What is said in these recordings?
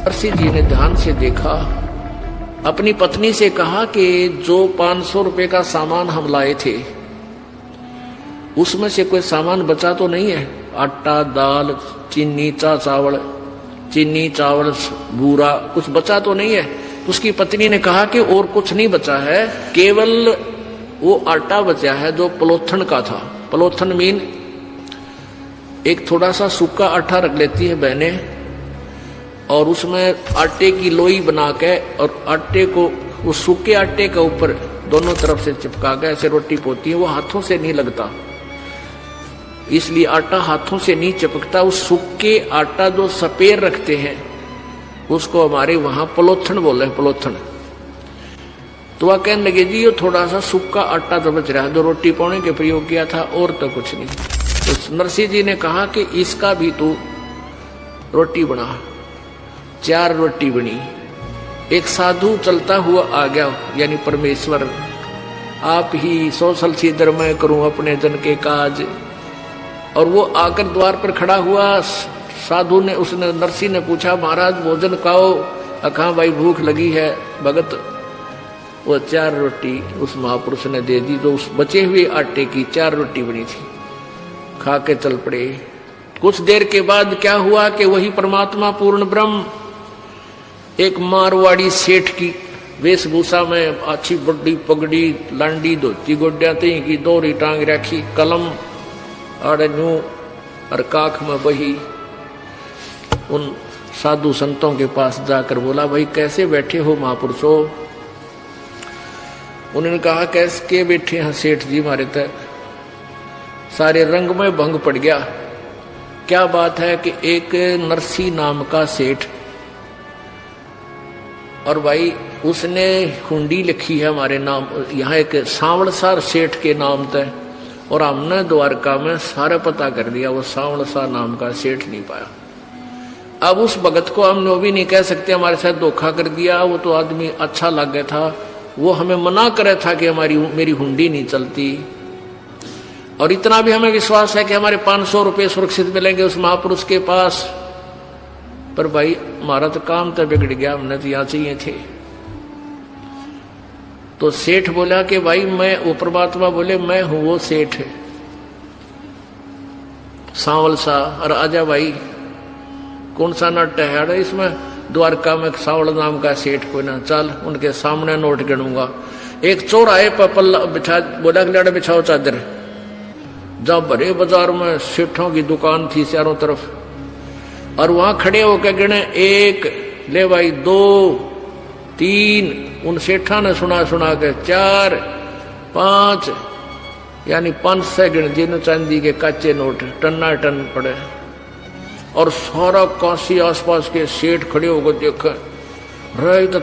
नरसिंह जी ने ध्यान से देखा, अपनी पत्नी से कहा कि जो 500 रुपए का सामान हम लाए थे उसमें से कोई सामान बचा तो नहीं है? आटा, दाल, चीनी, चावल, बूरा, कुछ बचा तो नहीं है? तो उसकी पत्नी ने कहा कि और कुछ नहीं बचा है, केवल वो आटा बचा है जो पलोथन का था। पलोथन मीन एक थोड़ा सा सूखा आटा रख लेती है बहनें, और उसमें आटे की लोई बना के और आटे को उस सूखे आटे के ऊपर दोनों तरफ से चिपका के ऐसे रोटी पोती है। वो हाथों से नहीं लगता, इसलिए आटा हाथों से नहीं चिपकता। उस सूखे आटा जो सपेर रखते हैं उसको हमारे वहां पलोथन बोले, पलोथन। तो वह कहने लगे जी ये थोड़ा सा सूखा आटा तो बच रहा है जो रोटी पाने के प्रयोग किया था, और तो कुछ नहीं। तो नरसिंह जी ने कहा कि इसका भी तू रोटी बना। 4 रोटी बनी। एक साधु चलता हुआ आ गया, यानी परमेश्वर, आप ही सोशल सीधर मैं करूं अपने जन के काज। और वो आकर द्वार पर खड़ा हुआ। साधु ने, उसने, नरसिंह ने पूछा महाराज भोजन खाओ। अखा भाई भूख लगी है भगत। वो 4 रोटी उस महापुरुष ने दे दी, जो उस बचे हुए आटे की 4 रोटी बनी थी। खा के चल पड़े। कुछ देर के बाद क्या हुआ कि वही परमात्मा पूर्ण ब्रह्म एक मारवाड़ी सेठ की वेशभूषा में, अच्छी बड़ी पगड़ी, लांडी, धोती, गोड्या की दोहरी टांग रखी, कलम आड़ू और काख में बही, उन साधु संतों के पास जाकर बोला भाई कैसे बैठे हो महापुरुषों? उन्होंने कहा कैसे के बैठे हैं सेठ जी, हमारे तक सारे रंग में भंग पड़ गया। क्या बात है कि एक नरसिंह नाम का सेठ, और भाई उसने हुंडी लिखी है हमारे नाम, यहाँ एक सांवलसार सेठ के नाम तय, और हमने द्वारका में सारा पता कर दिया, वो सांवलसार नाम का सेठ नहीं पाया। अब उस भगत को हम वो भी नहीं कह सकते हमारे साथ धोखा कर दिया, वो तो आदमी अच्छा लग गया था, वो हमें मना करे था कि मेरी हुंडी नहीं चलती। और इतना भी हमें विश्वास है कि हमारे 500 रुपये सुरक्षित मिलेंगे उस महापुरुष के पास। पर भाई हमारा तो काम तो बिगड़ गया, हमने तो यहाँ चाहिए थे। तो सेठ बोला कि भाई मैं, वो परमात्मा बोले मैं हूं वो सेठ सांवल सा, और आजा भाई कौन सा नट है इसमें, द्वारका में सांवल नाम का सेठ कोई ना, चल उनके सामने नोट गिनूंगा। एक चौराहे पर पल्ला बिछा, बोला कि लड़ा बिछाओ चादर। जब बड़े बाजार में सेठों की दुकान थी चारों तरफ, और वहां खड़े होकर गिने, 1 ले भाई, 2, 3, उन सेठा ने सुना के 4, 5, यानी 500 गिन जिन चांदी के कच्चे नोट टन्ना टन पड़े। और सारा काशी आसपास के सेठ खड़े होकर देख रहे तो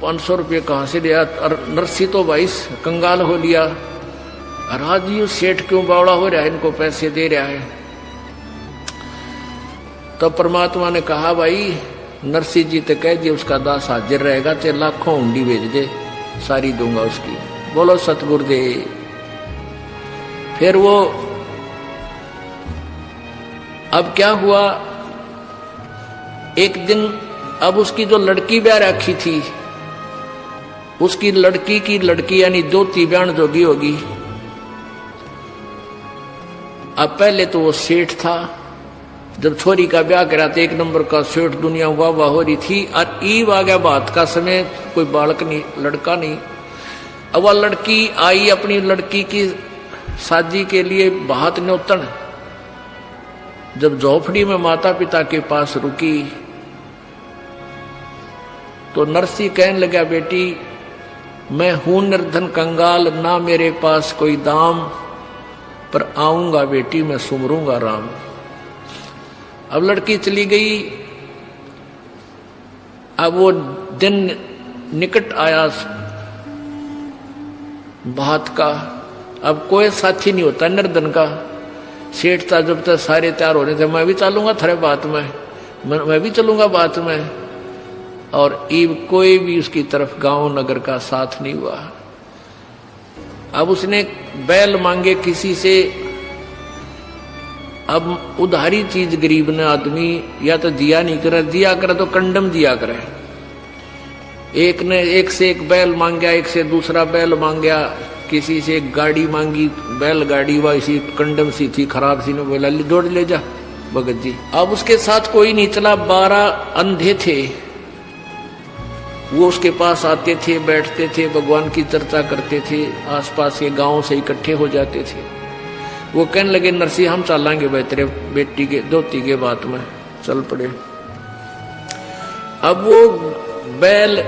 500 रुपये कहाँ से दिया। और नरसिंह तो भाई कंगाल हो लिया, राज ये सेठ क्यों बावड़ा हो रहा है, इनको पैसे दे रहा है। तो परमात्मा ने कहा भाई नरसिंह जी तो कह दिए उसका दास हाजिर रहेगा, चाहे लाखों हुंडी भेज दे सारी दूंगा उसकी। बोलो सतगुरुदेव। फिर वो, अब क्या हुआ, एक दिन अब उसकी जो लड़की ब्याह रखी थी, उसकी लड़की की लड़की यानी दोती बयान जोगी होगी। अब पहले तो वो सेठ था, जब छोरी का ब्याह करा तो 1 नंबर का सेठ, दुनिया वाह वाह हो रही थी। और ईब आ गया बात का समय, कोई बालक नहीं, लड़का नहीं। अब वह लड़की आई अपनी लड़की की शादी के लिए बात न्योतन, जब झोपड़ी में माता पिता के पास रुकी तो नरसिंह कहने लगा बेटी मैं हूं निर्धन कंगाल, ना मेरे पास कोई दाम, पर आऊंगा बेटी मैं सुमरूंगा राम। अब लड़की चली गई। अब वो दिन निकट आया बात का, अब कोई साथी नहीं होता निर्धन का। सेठ था, जब तक सारे तैयार हो रहे थे, मैं भी चलूंगा थारे बात में, मैं भी चलूंगा बात में। और ईब कोई भी उसकी तरफ गांव नगर का साथ नहीं हुआ। अब उसने बैल मांगे किसी से, अब उधारी चीज गरीब ने आदमी या तो दिया नहीं करे, दिया करे तो कंडम दिया करे। एक ने एक से एक बैल मांगा, एक से दूसरा बैल मांगा, किसी से एक गाड़ी मांगी, बैलगाड़ी वैसी कंडम सी थी खराब सी, ने बोला दौड़ ले जा भगत जी। अब उसके साथ कोई नहीं चला, 12 अंधे थे, वो उसके पास आते थे, बैठते थे, भगवान की चर्चा करते थे, आसपास के गांव से इकट्ठे हो जाते थे। वो कहने लगे नरसिंह हम चलेंगे भाई तेरे बेटी के दोती के बात में, चल पड़े। अब वो बैल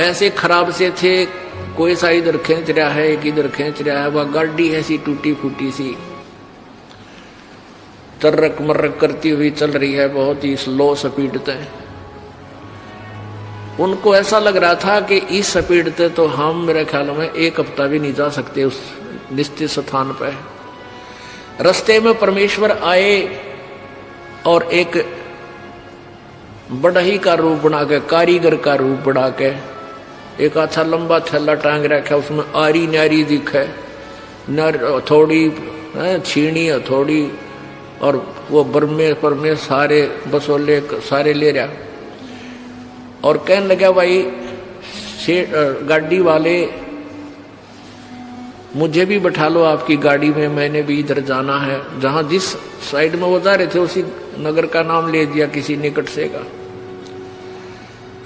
ऐसे खराब से थे, कोई सा इधर खींच रहा है, एक इधर खींच रहा है, वह गाड़ी ऐसी टूटी फूटी सी तर्रक मर्रक करती हुई चल रही है, बहुत ही स्लो स्पीड तय। उनको ऐसा लग रहा था कि इस स्पीड से तो हम मेरे ख्याल में 1 हफ्ता भी नहीं जा सकते उस निश्चित स्थान पर। रास्ते में परमेश्वर आए और एक बढ़ई का रूप बना के, कारीगर का रूप बना के, एक अच्छा लंबा थैला टांग रखा, उसमें आरी नारी दिखे, नर थोड़ी छीणी थोड़ी, और वो बरमे परमे सारे बसोले सारे ले रहा, और कहने लगा भाई गाड़ी वाले मुझे भी बैठा लो आपकी गाड़ी में, मैंने भी इधर जाना है। जहां जिस साइड में वो जा रहे थे उसी नगर का नाम ले दिया किसी निकट से का।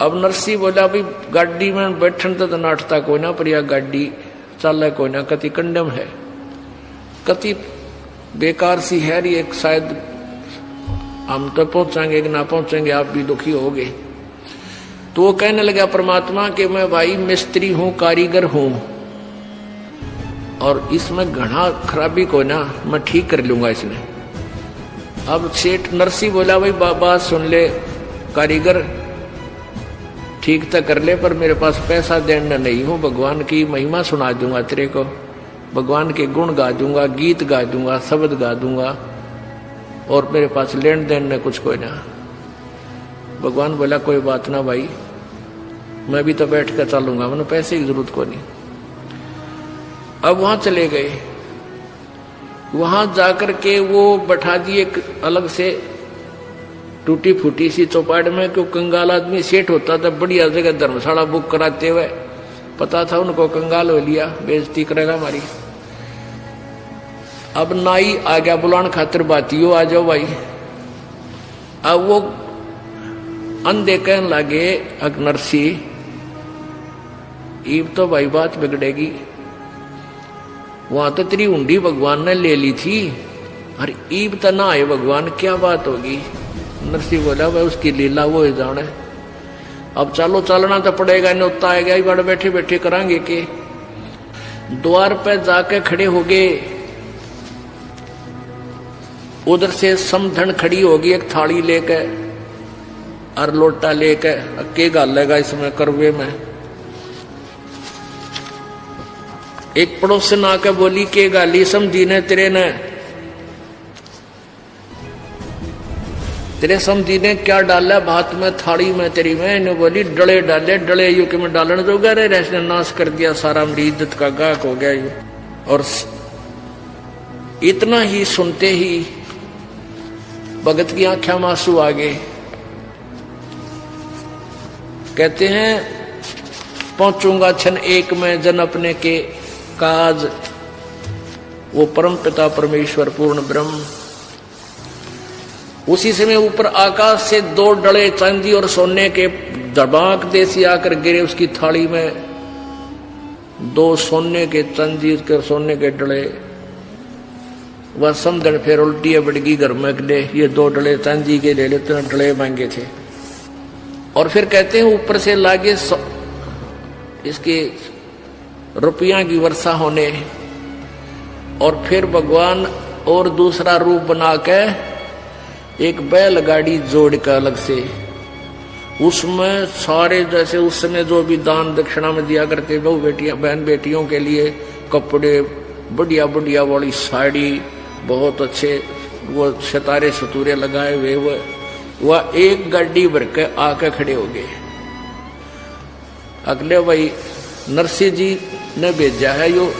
अब नरसिंह बोला भाई गाड़ी में बैठन तो नाटता कोई ना, पर यह गाड़ी चल कोई ना, कति कंडम है, कति बेकार सी है ये, शायद हम तो पहुंचाएंगे कि ना पहुंचेंगे, आप भी दुखी होगे। तो वो कहने लगा परमात्मा कि मैं भाई मिस्त्री हूं, कारीगर हूं, और इसमें घना खराबी को ना मैं ठीक कर लूंगा इसमें। अब सेठ नरसिंह बोला भाई बात सुन ले कारीगर, ठीक तो कर ले, पर मेरे पास पैसा देना नहीं हूं, भगवान की महिमा सुना दूंगा तेरे को, भगवान के गुण गा दूंगा, गीत गा दूंगा, शब्द गा दूंगा, और मेरे पास लेन देन में कुछ कोई ना। भगवान बोला कोई बात ना भाई, मैं भी तो बैठ कर चलूंगा, मैंने पैसे की जरूरत को नहीं। अब वहां चले गए, वहां जाकर के वो बैठा दिए एक अलग से टूटी फूटी सी चौपाट में, क्यों कंगाल आदमी सेठ होता था, बढ़िया जगह धर्मशाला बुक कराते हुए, पता था उनको कंगाल हो लिया, बेइज्जती करेगा हमारी। अब नाई आ गया बुलान खातिर, बातियों आ जाओ भाई। अब वो अंधे कहने लगे नरसिंह ईब तो भाई बात बिगड़ेगी, वहां तो तेरी उंडी भगवान ने ले ली थी, अरे ईब तो ना आए भगवान, क्या बात होगी। नरसिंह बोला भाई उसकी लीला वो ही जाने, अब चलो चलना तो पड़ेगा, न्योता आएगा ही, बड़े बैठे बैठे करांगे के। द्वार पे जाके खड़े हो गए, उधर से समधन खड़ी होगी एक थाली लेके और लोटा लेके, के गालेगा इसमें करवे में। एक पड़ोसन आके बोली के गाली समझी ने तेरे समझी ने क्या डाला भात में थाली में तेरी में, इन्हें बोली डले डाले, डले यू कि मैं डालने जो गए रे, नाश कर दिया सारा, मेरी इज्जत का गाहक हो गया यू। और इतना ही सुनते ही भगत की आंखें में आंसू आ गए। कहते हैं पहुंचूंगा क्षण एक में जन अपने के काज, वो परम पिता परमेश्वर पूर्ण ब्रह्म। उसी समय ऊपर आकाश से 2 डले चांदी और सोने के धड़ाक देसी आकर गिरे उसकी थाली में, 2 सोने के चांदी के सोने के डले। वह समझन फिर उल्टी है बड़गी घर में ले, ये 2 डले चांदी के ले लेते, डले मांगे थे। और फिर कहते हैं ऊपर से लागे इसके रुपया की वर्षा होने, और फिर भगवान और दूसरा रूप बना के एक बैलगाड़ी जोड़ कर अलग से, उसमें सारे जैसे उस समय जो भी दान दक्षिणा में दिया करते बहु बेटियां बहन बेटियों के लिए कपड़े, बढ़िया बढ़िया वाली साड़ी, बहुत अच्छे वो सितारे सतूरे लगाए हुए, वह एक गाड़ी भर के आके खड़े हो गए। अगले भाई नरसिंह जी ने भेजा है यो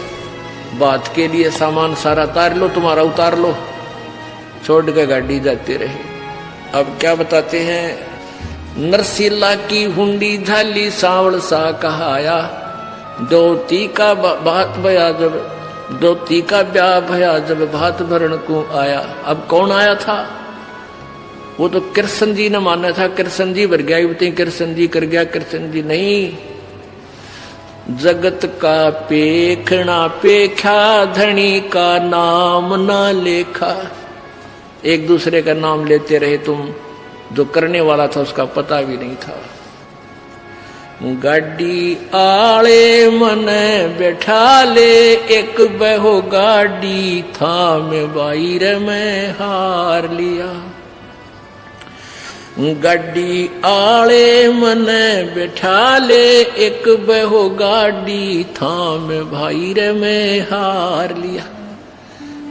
बात के लिए, सामान सारा उतार लो, तुम्हारा उतार लो, छोड़ के गाड़ी जाती रही। अब क्या बताते हैं, नरसिला की हुंडी झाली सांवल सा कहाया, दोती का बात भया जब दोती का ब्याह भया जब भात भरण को आया। अब कौन आया था? वो तो कृष्ण जी ने माना था, कृष्ण जी भर गया, युवती कृष्ण जी कर गया, कृष्ण जी नहीं। जगत का पेखना पेखा, धनी का नाम ना लेखा। एक दूसरे का नाम लेते रहे तुम, जो करने वाला था उसका पता भी नहीं था। गाड़ी आले मन बैठा ले, एक बहो गाड़ी था में बाहर में हार लिया। गाड़ी आले मन बैठा ले, एक बहो गाड़ी था में बाहर में हार लिया।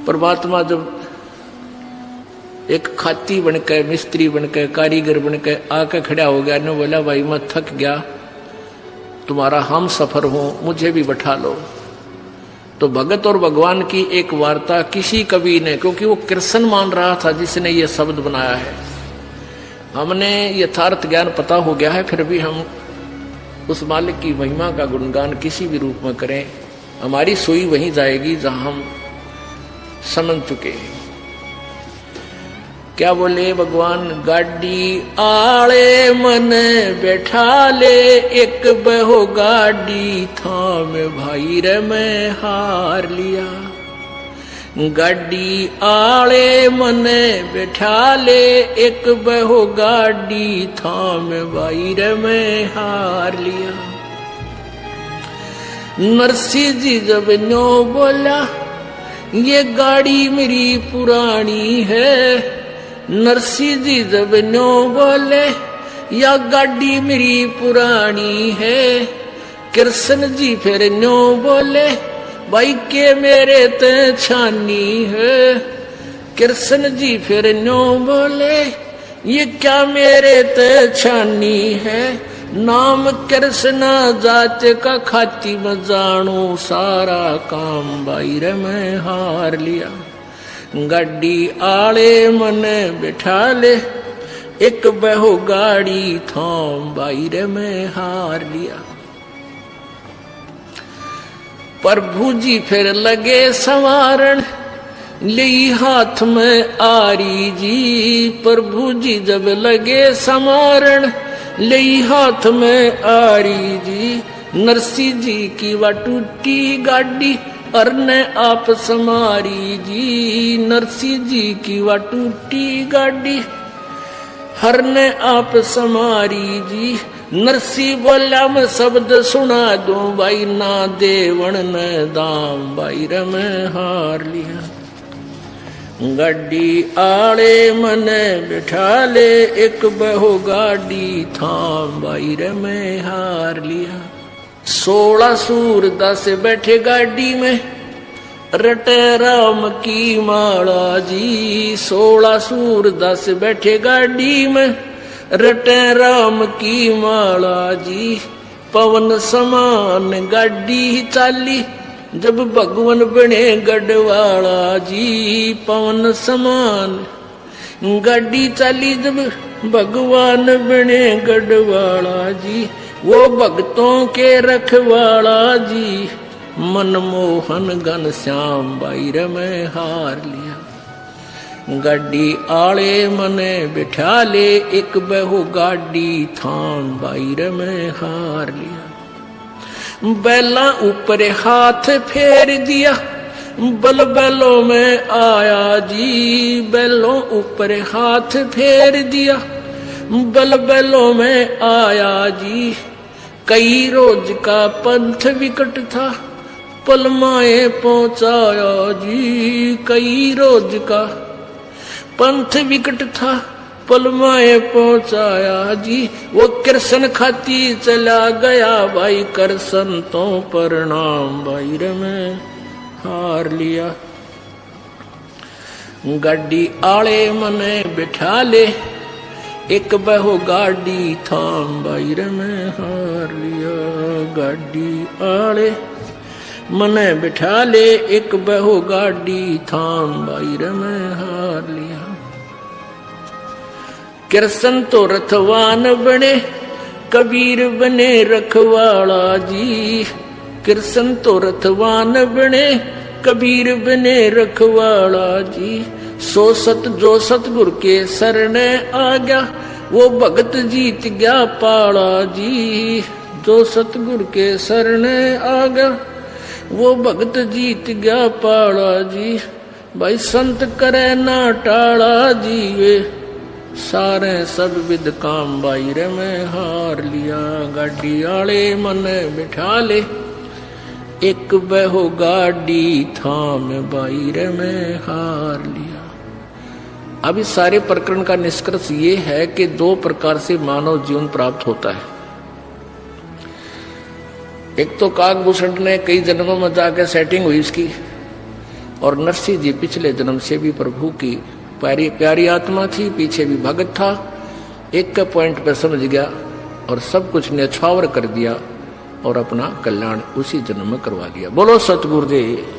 परमात्मा जब एक खाती बनकर, मिस्त्री बनकर, कारीगर बनकर आकर खड़ा हो गया, ने बोला भाई मैं थक गया, तुम्हारा हम सफर हो, मुझे भी बैठा लो। तो भगत और भगवान की एक वार्ता किसी कवि ने, क्योंकि वो कृष्ण मान रहा था जिसने ये शब्द बनाया है, हमने यथार्थ ज्ञान पता हो गया है, फिर भी हम उस मालिक की महिमा का गुणगान किसी भी रूप में करें, हमारी सोई वहीं जाएगी जहां हम समझ चुके हैं। क्या बोले भगवान, गाड़ी आले मन बैठा ले, एक बहो गाड़ी था में भाई रे मैं हार लिया। गाड़ी आले मन बैठा ले, एक बहो गाड़ी था में भाई रे मैं हार लिया। नरसी जी जब न्यो बोला, ये गाड़ी मेरी पुरानी है। नरसी जी जब न्यो बोले, या गाड़ी मेरी पुरानी है। कृष्ण जी फिर न्यो बोले, भाई के मेरे ते छानी है। कृष्ण जी फिर न्यो बोले, ये क्या मेरे ते छानी है। नाम कृष्ण जात का खाती में जानू, सारा काम बाहर में हार लिया। गाड़ी आले मन बैठा ले, एक बहो गाड़ी थाम बाहर में हार लिया। प्रभु जी फिर लगे संवारण, ले हाथ में आरी जी। प्रभु जी जब लगे संवारण, ले हाथ में आरी जी। नरसी जी की वा टूटी गाड़ी, अरने आप समारी जी। नरसी जी की वा टूटी गाड़ी, हरने आप समारी जी। नरसी बोला मैं शब्द सुना दूं, भाई ना देवण न दाम, भाई में हार लिया। गाड़ी आड़े मन बिठा ले, एक बहो गाड़ी थाम, भाई में हार लिया। 16 सूरदास बैठे गाड़ी में, रटे राम की माला जी। 16 सूरदास बैठे गाड़ी में, रटे राम की माला जी। पवन समान गाड़ी चाली, जब भगवान बने गढ़वाला जी। पवन समान गाड़ी चाली, जब भगवान बने गढ़वाला जी। वो भक्तों के रखवाला जी, मनमोहन घन श्याम, भाई में हार लिया। गाड़ी आले मने बिठा ले, एक बहो गाड़ी थाम, भाई में हार लिया। बैला ऊपर हाथ फेर दिया, बल बैलों में आया जी। बैलों ऊपर हाथ फेर दिया, बल बैलों में आया जी। कई रोज का पंथ विकट था, पलमाए पहुंचाया जी। कई रोज का पंथ विकट था, पलमाए पहुंचाया जी। वो कृष्ण खाती चला गया, भाई कर संतों प्रणाम, भाई में हार लिया। गाड़ी आले मने बिठा ले, एक बहो गाड़ी थाम, भाई में हार लिया। गाड़ी आले मने बिठा ले, एक बहो गाड़ी थाम, भाई में हार लिया। कृष्ण तो रथवान बने कबीर बने रखवाला जी। कृष्ण तो रथवान बने कबीर बने रखवाला जी। सो सत जो सतगुरु के शरण आ गया वो भगत जीत गया पाला जी। जो सतगुरु के शरण आ गया वो भगत जीत गया पाला जी। भाई संत करे ना टाला जी वे सारे सब विद काम बाईरे में हार लिया। गाड़ी आले मन बिठा ले एक बहो गाड़ी थाम बाईरे में हार लिया। अब इस सारे प्रकरण का निष्कर्ष ये है कि दो प्रकार से मानव जीवन प्राप्त होता है। एक तो काकभूषण ने कई जन्मों में जाकर सेटिंग हुई इसकी, और नरसिंह जी पिछले जन्म से भी प्रभु की प्यारी आत्मा थी, पीछे भी भगत था। एक के पॉइंट पे समझ गया और सब कुछ न्यछावर कर दिया और अपना कल्याण उसी जन्म में करवा दिया। बोलो सतगुरुदेव।